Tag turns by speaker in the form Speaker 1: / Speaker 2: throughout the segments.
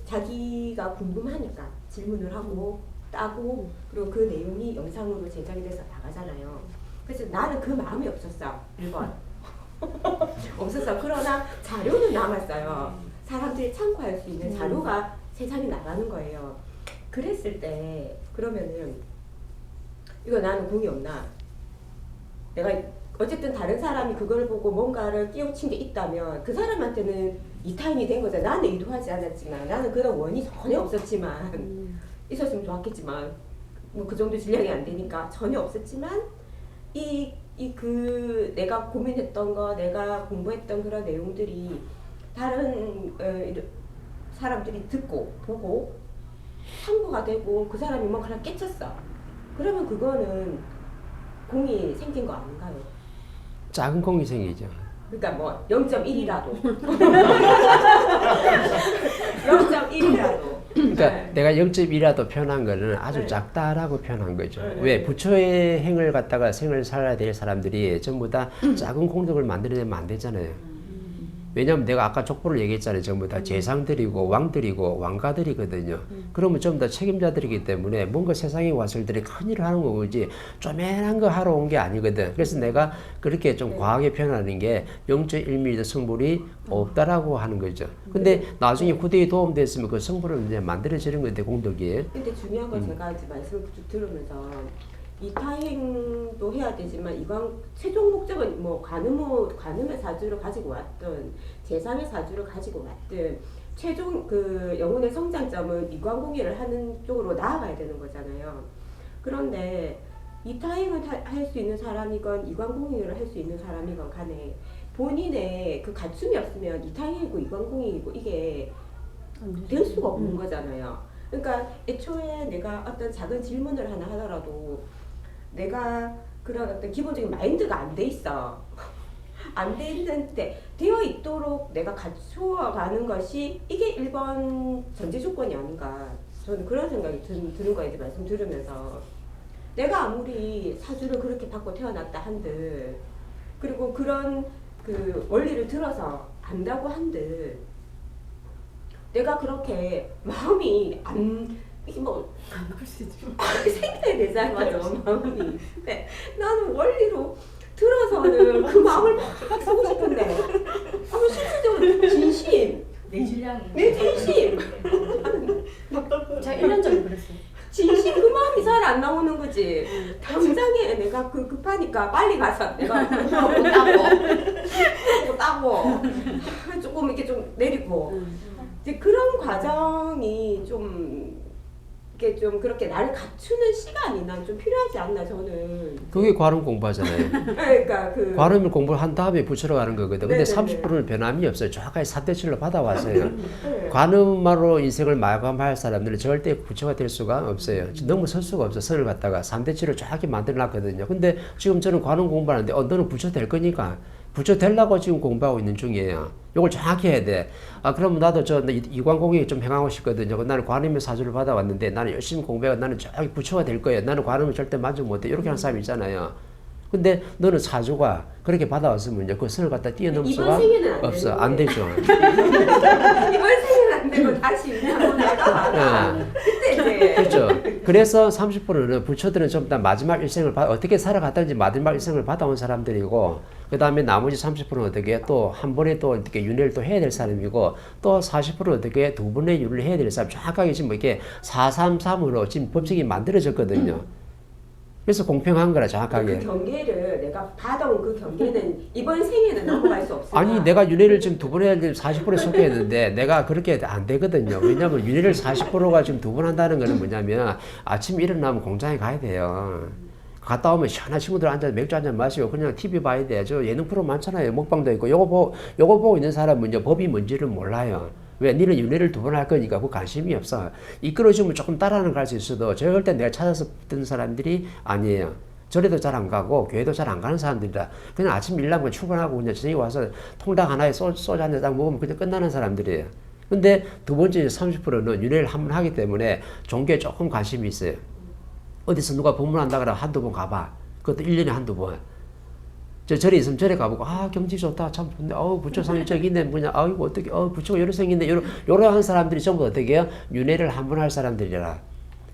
Speaker 1: 자기가 궁금하니까 질문을 하고 따고 그리고 그 내용이 영상으로 제작이 돼서 나가잖아요. 그래서 나는 그 마음이 없었어. 1번. 없었어. 그러나 자료는 남았어요. 사람들이 참고할 수 있는 자료가 세상에 나가는 거예요. 그랬을 때 그러면은 이거 나는 공이 없나? 내가 어쨌든 다른 사람이 그걸 보고 뭔가를 끼우친 게 있다면 그 사람한테는 이 타임이 된 거잖아. 나는 의도하지 않았지만 나는 그런 원이 전혀 없었지만 있었으면 좋았겠지만 뭐 그 정도 질량이 안 되니까 전혀 없었지만 그 내가 고민했던 거 내가 공부했던 그런 내용들이 다른 사람들이 듣고 보고 참고가 되고 그 사람이 뭔가를 깨쳤어. 그러면 그거는 공이 생긴 거 아닌가요?
Speaker 2: 작은 공이 생기죠.
Speaker 1: 그러니까 뭐 0.1이라도 0.1이라도
Speaker 2: 그러니까
Speaker 1: 네.
Speaker 2: 내가 0.1이라도 표현한 거는 아주
Speaker 1: 네.
Speaker 2: 작다라고 표현한 거죠.
Speaker 1: 네.
Speaker 2: 왜? 부처의 행을 갖다가 생을 살아야 될 사람들이 전부 다 작은 공덕을 만들어내면 안 되잖아요. 왜냐면 내가 아까 족보를 얘기했잖아요. 전부 다 재상들이고 왕들이고 왕가들이거든요. 그러면 전부 다 책임자들이기 때문에 뭔가 세상에 와서들이 큰일을 하는 거지 쪼매난 거 하러 온 게 아니거든. 그래서 내가 그렇게 좀 과하게 표현하는 게 0.1mm 성불이 없다라고 하는 거죠. 근데 나중에 후대에 도움됐으면 그 성불을 이제 만들어지는 건데 공덕이.
Speaker 1: 근데 중요한 건 제가 이제 말씀을 쭉 들으면서 이타행도 해야 되지만 이건 최종 목적은 뭐 관음의 사주를 가지고 왔든 재상의 사주를 가지고 왔든 최종 그 영혼의 성장점은 이관공예를 하는 쪽으로 나아가야 되는 거잖아요. 그런데 이타행을 할 수 있는 사람이건 이관공예를 할 수 있는 사람이건 간에 본인의 그 갖춤이 없으면 이타행이고 이관공예이고 이게 될 수가 없는 거잖아요. 그러니까 애초에 내가 어떤 작은 질문을 하나 하더라도 내가 그런 어떤 기본적인 마인드가 안 돼 있어. 안 돼 있는데 되어 있도록 내가 갖추어가는 것이 이게 1번 전제 조건이 아닌가. 저는 그런 생각이 드는 거예요. 말씀 들으면서. 내가 아무리 사주를 그렇게 받고 태어났다 한들 그리고 그런 그 원리를 들어서 안다고 한들 내가 그렇게 마음이 이게 뭐 생겨야 되잖아. 맞아. 마음이. 근데 나는 원리로 들어서는 그 마음을 막 쓰고 싶은데 실질적으로 진심
Speaker 3: 내 질량이
Speaker 1: 내 진심
Speaker 3: 제가 1년 전에 그랬어요.
Speaker 1: 진심 그 마음이 잘 안 나오는 거지. 당장에 내가 급하니까 빨리 가서 내가 따고 조금 이렇게 좀 내리고 이제 그런 과정이 좀 이렇게 좀 그렇게 나를 갖추는 시간이 난 좀 필요하지 않나 저는.
Speaker 2: 그게 관음 공부하잖아요.
Speaker 1: 그러니까 그
Speaker 2: 관음을 공부를 한 다음에 부처로 가는 거거든. 근데
Speaker 1: 네네네.
Speaker 2: 30%는 변함이 없어요. 정확하게 3대칠로 받아왔어요.
Speaker 1: 네.
Speaker 2: 관음으로 인생을 마감할 사람들은 절대 부처가 될 수가 없어요. 너무 설 수가 없어. 선을 갖다가 3대칠을 정확히 만들어놨거든요. 근데 지금 저는 관음 공부하는데 너는 부처 될 거니까 부처 되려고 지금 공부하고 있는 중이에요. 이걸 정확히 해야 돼. 그러면 나도 이관공예 좀 행하고 싶거든요. 나는 관음의 사주를 받아왔는데 나는 열심히 공부해서 나는 저기 부처가 될 거예요. 나는 관음을 절대 만족 못해. 이렇게 하는 사람이 있잖아요. 근데 너는 사주가 그렇게 받아왔으면 그 선을 갖다 뛰어넘을 수가 없어. 안 되죠.
Speaker 1: 이번 생은 안 되고 다시 한번 내가 그때 이제
Speaker 2: 그렇죠. 그래서 30%는 부처들은 전부 다 마지막 일생을 어떻게 살아갔다는지 마지막 일생을 받아온 사람들이고 그 다음에 나머지 30%는 어떻게 또 한 번에 또 어떻게 윤회를 또 해야 될 사람이고 또 40%는 어떻게 두 번의 윤회를 해야 될 사람 정확하게 지금 이렇게 433으로 지금 법칙이 만들어졌거든요. 그래서 공평한 거라 정확하게.
Speaker 1: 그 경계를 내가 받아온 그 경계는 이번 생에는 넘어갈 수 없어.
Speaker 2: 아니 내가 윤회를 지금 두 번 해야 될 40%에 속했는데 내가 그렇게 안 되거든요. 왜냐면 윤회를 40%가 지금 두 번 한다는 거는 뭐냐면 아침에 일어나면 공장에 가야 돼요. 갔다 오면 시원한 친구들 앉아서 맥주 한잔 마시고 그냥 TV 봐야 돼. 저 예능 프로 많잖아요. 먹방도 있고 요거 보고 있는 사람은 이제 법이 뭔지를 몰라요. 왜? 니는 윤회를 두 번 할 거니까 그 관심이 없어. 이끌어주면 조금 따라는 갈 수 있어도 절대 내가 찾아서 듣는 사람들이 아니에요. 절에도 잘 안 가고 교회도 잘 안 가는 사람들이다. 그냥 아침 일 나면 출근하고 그냥 저녁에 와서 통닭 하나에 소주 한 잔 딱 먹으면 그냥 끝나는 사람들이에요. 근데 두 번째 30%는 윤회를 한 번 하기 때문에 종교에 조금 관심이 있어요. 어디서 누가 법문한다 그러면 한두 번 가봐. 그것도 1년에 한두 번. 저 절에 있으면 절에 가보고 경치 좋다 참 좋네 부처 상이 저기 있네 뭐냐 아이고 어떻게 부처가 이렇게 생겼네 요런 사람들이 전부 어떻게 해요? 윤회를 한 번 할 사람들이라.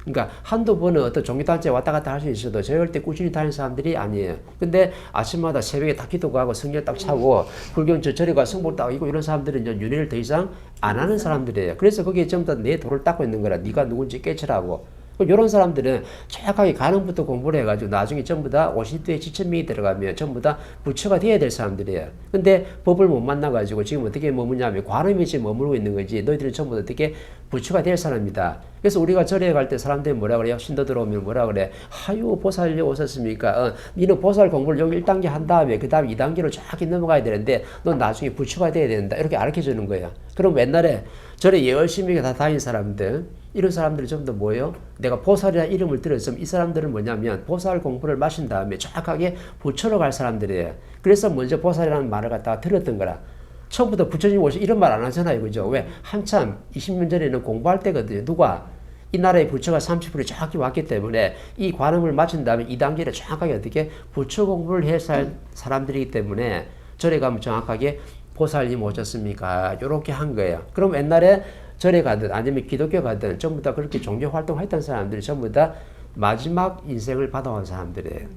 Speaker 2: 그러니까 한두 번은 어떤 종교단체에 왔다 갔다 할 수 있어도 절대 꾸준히 다니는 사람들이 아니에요. 근데 아침마다 새벽에 딱 기도 가고 성경 딱 차고 불경 절에 가서 성볼 딱 이고 이런 사람들은 이제 윤회를 더 이상 안 하는 사람들이에요. 그래서 거기에 전부 다 내 도를 닦고 있는 거라. 네가 누군지 깨치라고. 이런 사람들은 정확하게 가능부터 공부를 해가지고 나중에 전부 다 50대에 지천명이 들어가면 전부 다 부처가 돼야 될 사람들이에요. 근데 법을 못 만나가지고 지금 어떻게 머무냐면 관음이 지금 머물고 있는 거지. 너희들은 전부 다 어떻게 부처가 될 사람이다. 그래서 우리가 절에 갈 때 사람들이 뭐라 그래요? 신도 들어오면 뭐라 그래? 하유 보살려 오셨습니까? 니는 보살 공부를 여기 1단계 한 다음에 그 다음 2단계로 쫙 넘어가야 되는데 넌 나중에 부처가 돼야 된다. 이렇게 가르쳐 주는 거예요. 그럼 옛날에 절에 열심히 다 다닌 사람들 이런 사람들이 좀 더 뭐예요? 내가 보살이라는 이름을 들었으면 이 사람들은 뭐냐면 보살 공부를 마신 다음에 정확하게 부처로 갈 사람들이에요. 그래서 먼저 보살이라는 말을 갖다가 들었던 거라. 처음부터 부처님 오시 이런 말 안 하잖아요. 그죠? 왜? 한참 20년 전에는 공부할 때거든요. 누가? 이 나라의 부처가 30% 정확히 왔기 때문에 이 관음을 마친 다음에 2단계를 정확하게 어떻게 부처 공부를 해서 할 사람들이기 때문에 절에 가면 정확하게 보살님 오셨습니까? 이렇게 한 거예요. 그럼 옛날에 절에 가든 아니면 기독교 가든 전부 다 그렇게 종교 활동했던 사람들이 전부 다 마지막 인생을 받아온 사람들이에요.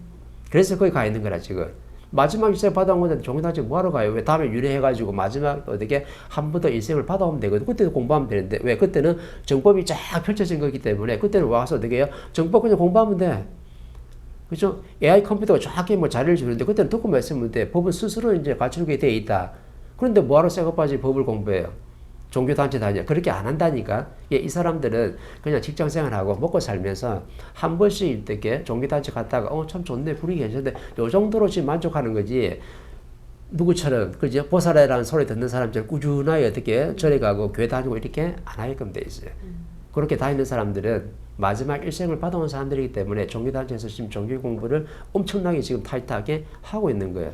Speaker 2: 그래서 거기 가 있는 거라 지금. 마지막 인생 받아온 건데 종교단체 뭐하러 가요? 왜 다음에 유래해가지고 마지막 어떻게 한 번 더 인생을 받아오면 되거든. 그때도 공부하면 되는데 왜? 그때는 정법이 쫙 펼쳐진 거기 때문에 그때는 와서 어떻게 해요? 정법 그냥 공부하면 돼. 그죠? AI 컴퓨터가 정확히 뭐 자료를 주는데 그때는 듣고만 있으면 돼. 법은 스스로 이제 갖추게 돼 있다. 그런데 뭐하러 새것까지 법을 공부해요? 종교단체 다녀. 그렇게 안 한다니까. 이 사람들은 그냥 직장생활하고 먹고 살면서 한 번씩 이렇게 종교단체 갔다가 참 좋네 분위기 괜찮네 요 정도로 지금 만족하는 거지. 누구처럼 그죠? 보살이라는 소리 듣는 사람처럼 꾸준하게 어떻게 절에 가고 교회 다니고 이렇게 안 하게끔 돼 있어요. 그렇게 다니는 사람들은 마지막 일생을 받아온 사람들이기 때문에 종교단체에서 지금 종교 공부를 엄청나게 지금 타이트하게 하고 있는 거예요.